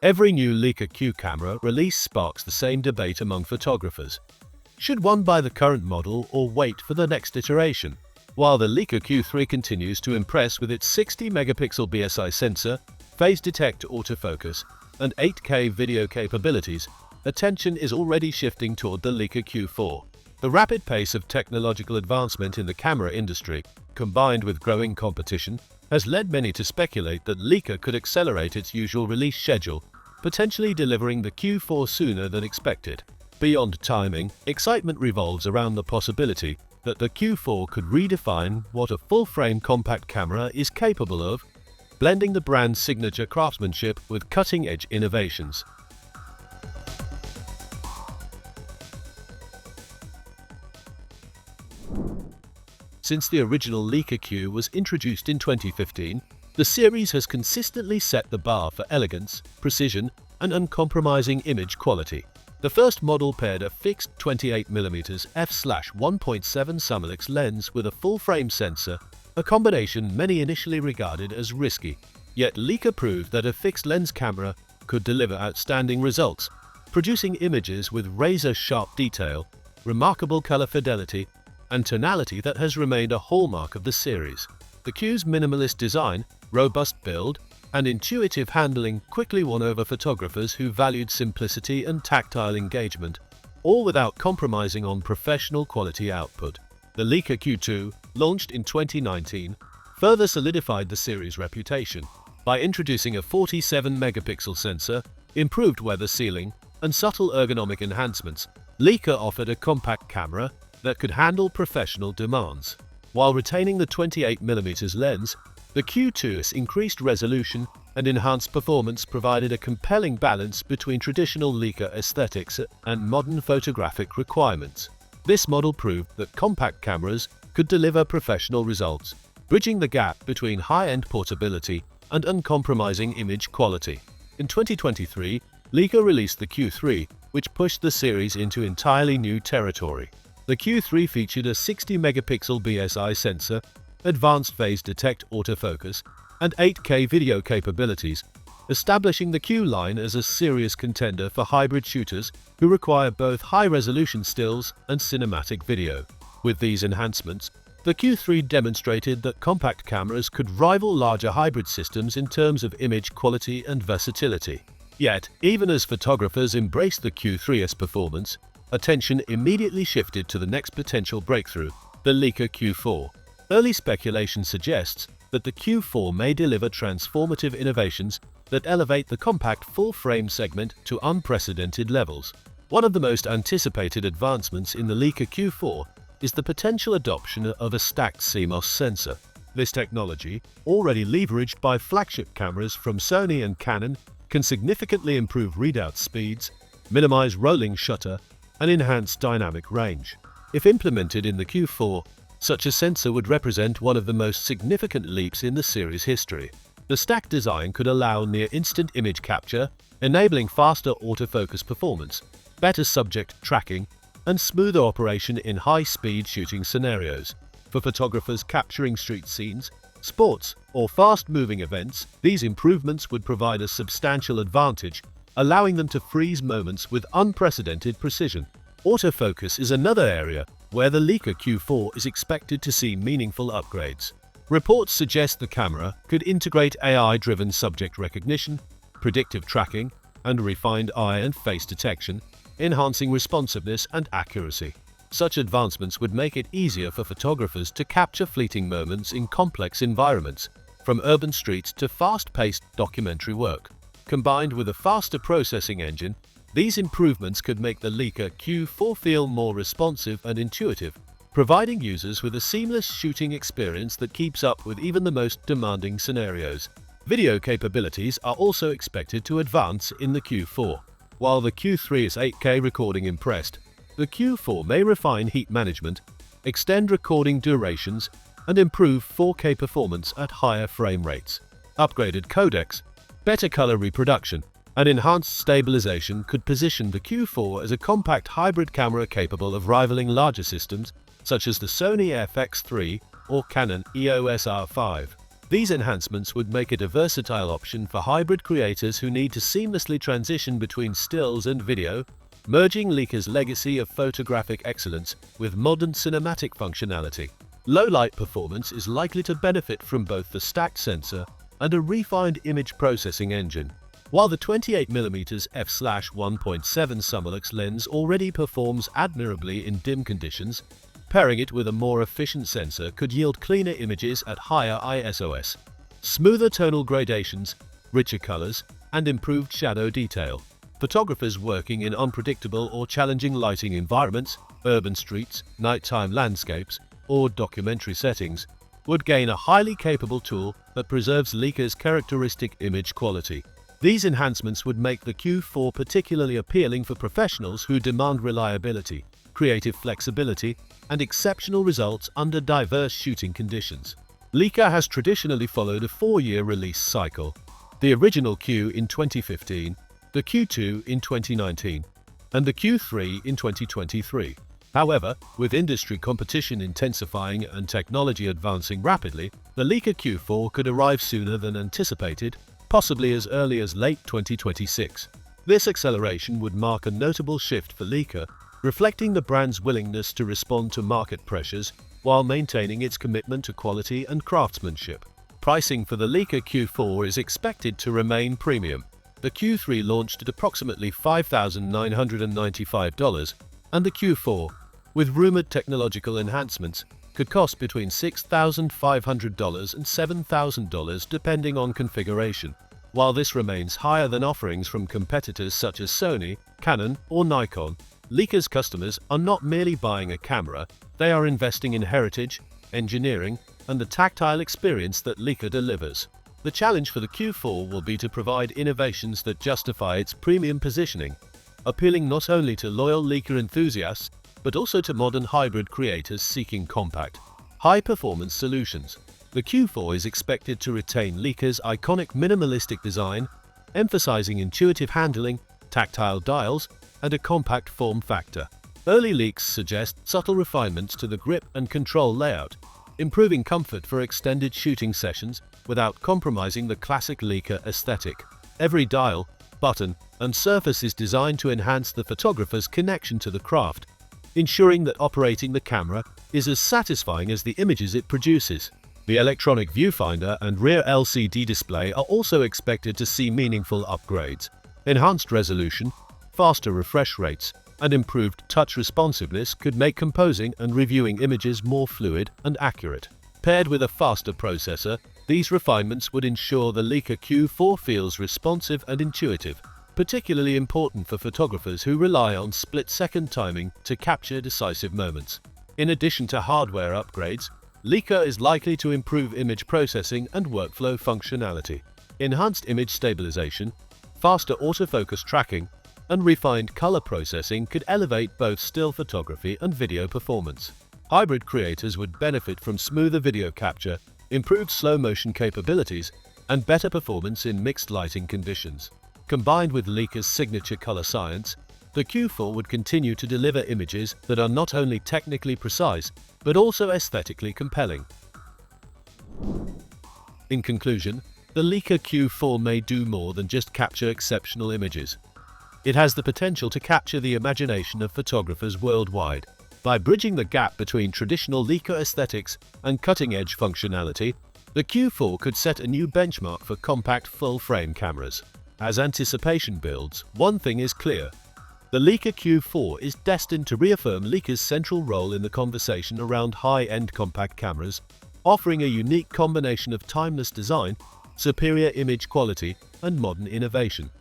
Every new Leica Q camera release sparks the same debate among photographers. Should one buy the current model or wait for the next iteration? While the Leica Q3 continues to impress with its 60-megapixel BSI sensor, phase detect autofocus, and 8K video capabilities, attention is already shifting toward the Leica Q4. The rapid pace of technological advancement in the camera industry, combined with growing competition, has led many to speculate that Leica could accelerate its usual release schedule, potentially delivering the Q4 sooner than expected. Beyond timing, excitement revolves around the possibility that the Q4 could redefine what a full-frame compact camera is capable of, blending the brand's signature craftsmanship with cutting-edge innovations. Since the original Leica Q was introduced in 2015, the series has consistently set the bar for elegance, precision, and uncompromising image quality. The first model paired a fixed 28mm f/1.7 Summilux lens with a full-frame sensor, a combination many initially regarded as risky. Yet Leica proved that a fixed lens camera could deliver outstanding results, producing images with razor-sharp detail, remarkable color fidelity, and tonality that has remained a hallmark of the series. The Q's minimalist design, robust build, and intuitive handling quickly won over photographers who valued simplicity and tactile engagement, all without compromising on professional quality output. The Leica Q2, launched in 2019, further solidified the series' reputation. By introducing a 47-megapixel sensor, improved weather sealing, and subtle ergonomic enhancements, Leica offered a compact camera that could handle professional demands. While retaining the 28mm lens, the Q2's increased resolution and enhanced performance provided a compelling balance between traditional Leica aesthetics and modern photographic requirements. This model proved that compact cameras could deliver professional results, bridging the gap between high-end portability and uncompromising image quality. In 2023, Leica released the Q3, which pushed the series into entirely new territory. The Q3 featured a 60-megapixel BSI sensor, advanced phase detect autofocus, and 8K video capabilities, establishing the Q line as a serious contender for hybrid shooters who require both high-resolution stills and cinematic video. With these enhancements, the Q3 demonstrated that compact cameras could rival larger hybrid systems in terms of image quality and versatility. Yet, even as photographers embraced the Q3's performance, attention immediately shifted to the next potential breakthrough, the Leica Q4. Early speculation suggests that the Q4 may deliver transformative innovations that elevate the compact full-frame segment to unprecedented levels. One of the most anticipated advancements in the Leica Q4 is the potential adoption of a stacked CMOS sensor. This technology, already leveraged by flagship cameras from Sony and Canon, can significantly improve readout speeds, minimize rolling shutter, and enhance dynamic range. If implemented in the Q4, such a sensor would represent one of the most significant leaps in the series' history. The stacked design could allow near-instant image capture, enabling faster autofocus performance, better subject tracking, and smoother operation in high-speed shooting scenarios. For photographers capturing street scenes, sports, or fast-moving events, these improvements would provide a substantial advantage, allowing them to freeze moments with unprecedented precision. Autofocus is another area where the Leica Q4 is expected to see meaningful upgrades. Reports suggest the camera could integrate AI-driven subject recognition, predictive tracking, and refined eye and face detection, enhancing responsiveness and accuracy. Such advancements would make it easier for photographers to capture fleeting moments in complex environments, from urban streets to fast-paced documentary work. Combined with a faster processing engine, these improvements could make the Leica Q4 feel more responsive and intuitive, providing users with a seamless shooting experience that keeps up with even the most demanding scenarios. Video capabilities are also expected to advance in the Q4. While the Q3's 8K recording impressed, the Q4 may refine heat management, extend recording durations, and improve 4K performance at higher frame rates. Upgraded codecs, better color reproduction, and enhanced stabilization could position the Q4 as a compact hybrid camera capable of rivaling larger systems such as the Sony FX3 or Canon EOS R5. These enhancements would make it a versatile option for hybrid creators who need to seamlessly transition between stills and video, merging Leica's legacy of photographic excellence with modern cinematic functionality. Low light performance is likely to benefit from both the stacked sensor and a refined image processing engine. While the 28mm f/1.7 Summilux lens already performs admirably in dim conditions, pairing it with a more efficient sensor could yield cleaner images at higher ISOs, smoother tonal gradations, richer colors, and improved shadow detail. Photographers working in unpredictable or challenging lighting environments, urban streets, nighttime landscapes, or documentary settings, would gain a highly capable tool that preserves Leica's characteristic image quality. These enhancements would make the Q4 particularly appealing for professionals who demand reliability, creative flexibility, and exceptional results under diverse shooting conditions. Leica has traditionally followed a 4-year release cycle: the original Q in 2015, the Q2 in 2019, and the Q3 in 2023. However, with industry competition intensifying and technology advancing rapidly, the Leica Q4 could arrive sooner than anticipated, possibly as early as late 2026. This acceleration would mark a notable shift for Leica, reflecting the brand's willingness to respond to market pressures while maintaining its commitment to quality and craftsmanship. Pricing for the Leica Q4 is expected to remain premium. The Q3 launched at approximately $5,995, and the Q4, with rumored technological enhancements, could cost between $6,500 and $7,000 depending on configuration. While this remains higher than offerings from competitors such as Sony, Canon, or Nikon, Leica's customers are not merely buying a camera, they are investing in heritage, engineering, and the tactile experience that Leica delivers. The challenge for the Q4 will be to provide innovations that justify its premium positioning, appealing not only to loyal Leica enthusiasts, but also to modern hybrid creators seeking compact, high-performance solutions. The Q4 is expected to retain Leica's iconic minimalistic design, emphasizing intuitive handling, tactile dials, and a compact form factor. Early leaks suggest subtle refinements to the grip and control layout, improving comfort for extended shooting sessions without compromising the classic Leica aesthetic. Every dial, button, and surface is designed to enhance the photographer's connection to the craft, ensuring that operating the camera is as satisfying as the images it produces. The electronic viewfinder and rear LCD display are also expected to see meaningful upgrades. Enhanced resolution, faster refresh rates, and improved touch responsiveness could make composing and reviewing images more fluid and accurate. Paired with a faster processor, these refinements would ensure the Leica Q4 feels responsive and intuitive, particularly important for photographers who rely on split-second timing to capture decisive moments. In addition to hardware upgrades, Leica is likely to improve image processing and workflow functionality. Enhanced image stabilization, faster autofocus tracking, and refined color processing could elevate both still photography and video performance. Hybrid creators would benefit from smoother video capture, improved slow-motion capabilities, and better performance in mixed lighting conditions. Combined with Leica's signature color science, the Q4 would continue to deliver images that are not only technically precise, but also aesthetically compelling. In conclusion, the Leica Q4 may do more than just capture exceptional images. It has the potential to capture the imagination of photographers worldwide. By bridging the gap between traditional Leica aesthetics and cutting-edge functionality, the Q4 could set a new benchmark for compact full-frame cameras. As anticipation builds, one thing is clear: the Leica Q4 is destined to reaffirm Leica's central role in the conversation around high-end compact cameras, offering a unique combination of timeless design, superior image quality, and modern innovation.